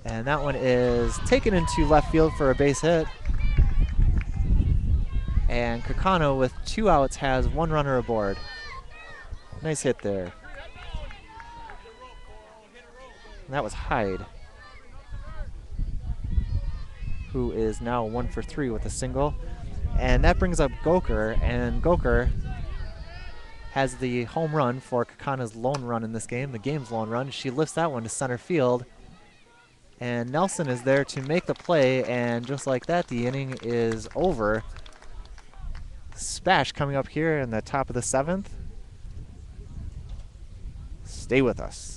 And that one is taken into left field for a base hit. And Kaukauna with 2 outs has 1 runner aboard. Nice hit there. And that was Hyde, who is now 1 for 3 with a single. And that brings up Goker, and Goker has the home run for Kaukana's lone run in this game, the game's lone run. She lifts that one to center field. And Nelson is there to make the play, and just like that, the inning is over. Spash coming up here in the top of the 7th. Stay with us.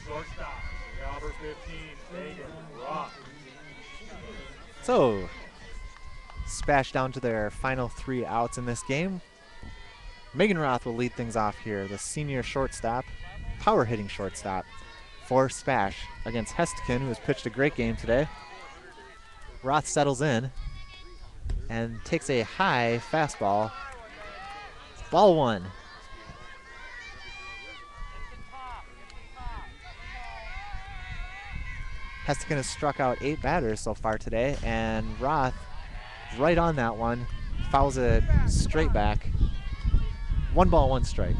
Shortstop, number 15, Megan Roth. So, Spash down to their final 3 outs in this game. Megan Roth will lead things off here, the senior shortstop, power hitting shortstop for Spash against Hestekin, who has pitched a great game today. Roth settles in and takes a high fastball. Ball 1. Hestekin has struck out 8 batters so far today, and Roth, right on that one, fouls it straight back. 1 ball, 1 strike.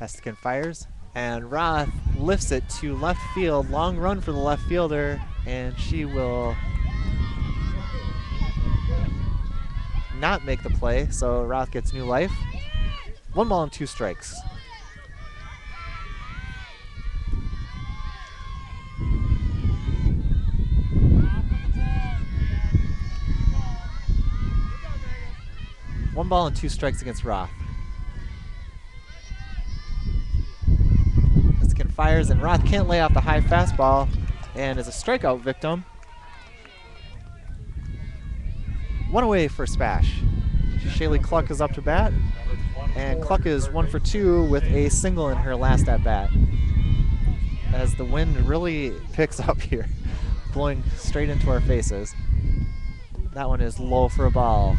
Hestekin fires, and Roth lifts it to left field. Long run for the left fielder, and she will not make the play, so Roth gets new life. 1 ball and 2 strikes. One ball and 2 strikes against Roth. Hestekin fires, and Roth can't lay off the high fastball and is a strikeout victim. 1 away for Spash. Shaylee Cluck is up to bat, and Cluck is 1 for 2 with a single in her last at bat. As the wind really picks up here, blowing straight into our faces. That one is low for a ball.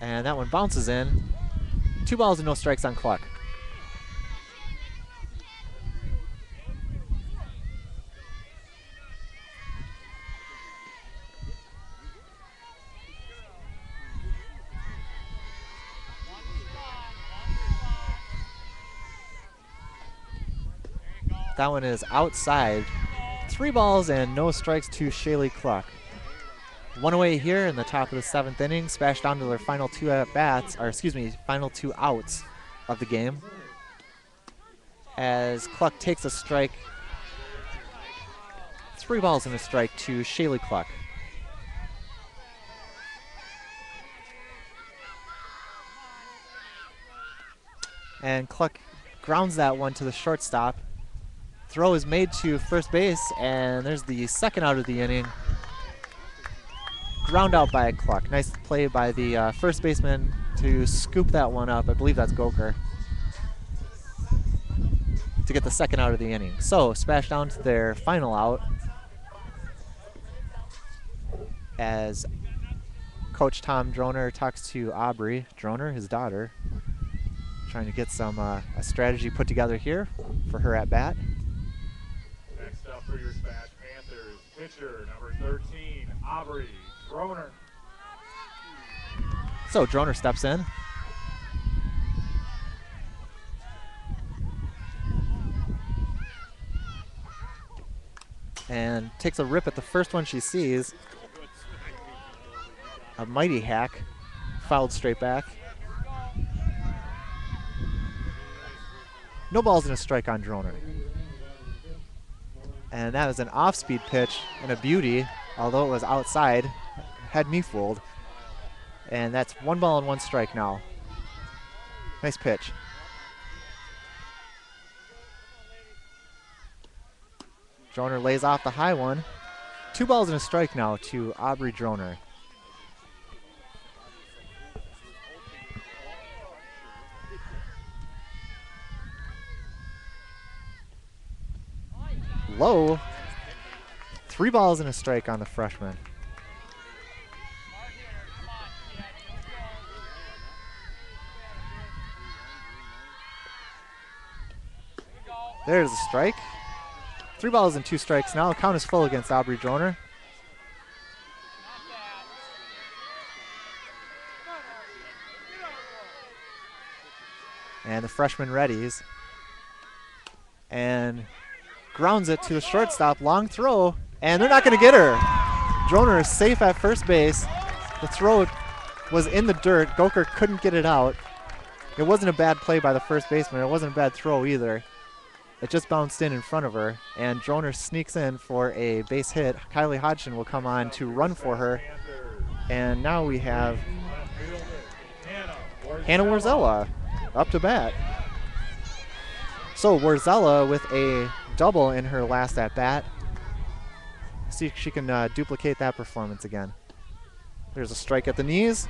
And that one bounces in. 2 balls and no strikes on Cluck. That one is outside. 3 balls and no strikes to Shaylee Cluck. 1 away here in the top of the 7th inning. Spash down to their final 2 at-bats, or excuse me, final 2 outs of the game. As Cluck takes a strike. 3 balls and a strike to Shaylee Cluck. And Cluck grounds that one to the shortstop. Throw is made to first base, and there's the 2nd out of the inning. Ground out by Cluck. Nice play by the first baseman to scoop that one up. I believe that's Goker. To get the 2nd out of the inning. So, Spash down to their final out. as Coach Tom Droner talks to Aubrey Droner, his daughter, trying to get some a strategy put together here for her at bat. Next up for your SPASH Panthers, pitcher number 13, Aubrey Droner. So Droner steps in. And takes a rip at the first one she sees. A mighty hack, fouled straight back. No balls and a strike on Droner. And that was an off-speed pitch and a beauty, although it was outside, had me fooled. And that's 1 ball and 1 strike now. Nice pitch. Droner lays off the high one. 2 balls and a strike now to Aubrey Droner. Low. 3 balls and a strike on the freshman. There's a strike. 3 balls and 2 strikes now. Count is full against Aubrey Droner. And the freshman readies. And grounds it to the shortstop. Long throw. And they're not going to get her. Droner is safe at first base. The throw was in the dirt. Goker couldn't get it out. It wasn't a bad play by the first baseman. It wasn't a bad throw either. It just bounced in front of her, and Droner sneaks in for a base hit. Kylie Hodgson will come on to run for her, and now we have Hannah Warzella up to bat. So Warzella with a double in her last at-bat. See if she can duplicate that performance again. There's a strike at the knees.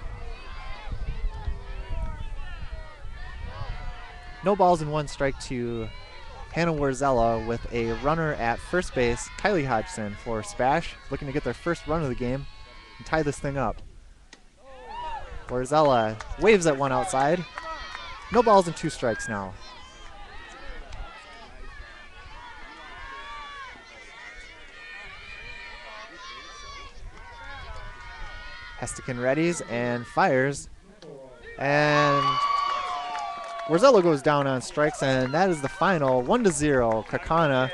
No balls and 1 strike to Hannah Warzella with a runner at first base, Kylie Hodgson for SPASH, looking to get their first run of the game and tie this thing up. Warzella waves at 1 outside. No balls and 2 strikes now. Hestekin readies and fires. And Warzella goes down on strikes, and that is the final. 1-0. Kaukauna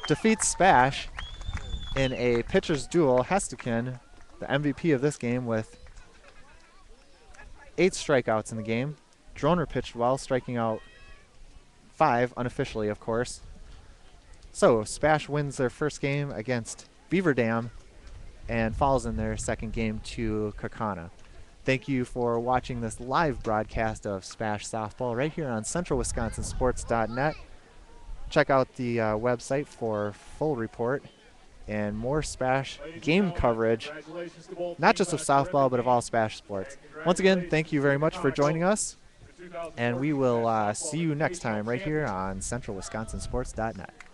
defeats SPASH in a pitcher's duel. Hestekin, the MVP of this game, with 8 strikeouts in the game. Droner pitched well, striking out 5, unofficially, of course. So SPASH wins their first game against Beaver Dam and falls in their second game to Kaukauna. Thank you for watching this live broadcast of SPASH Softball right here on CentralWisconsinSports.net. Check out the website for full report and more SPASH game coverage, not just of softball, but of all SPASH sports. Once again, thank you very much for joining us, and we will see you next time right here on CentralWisconsinSports.net.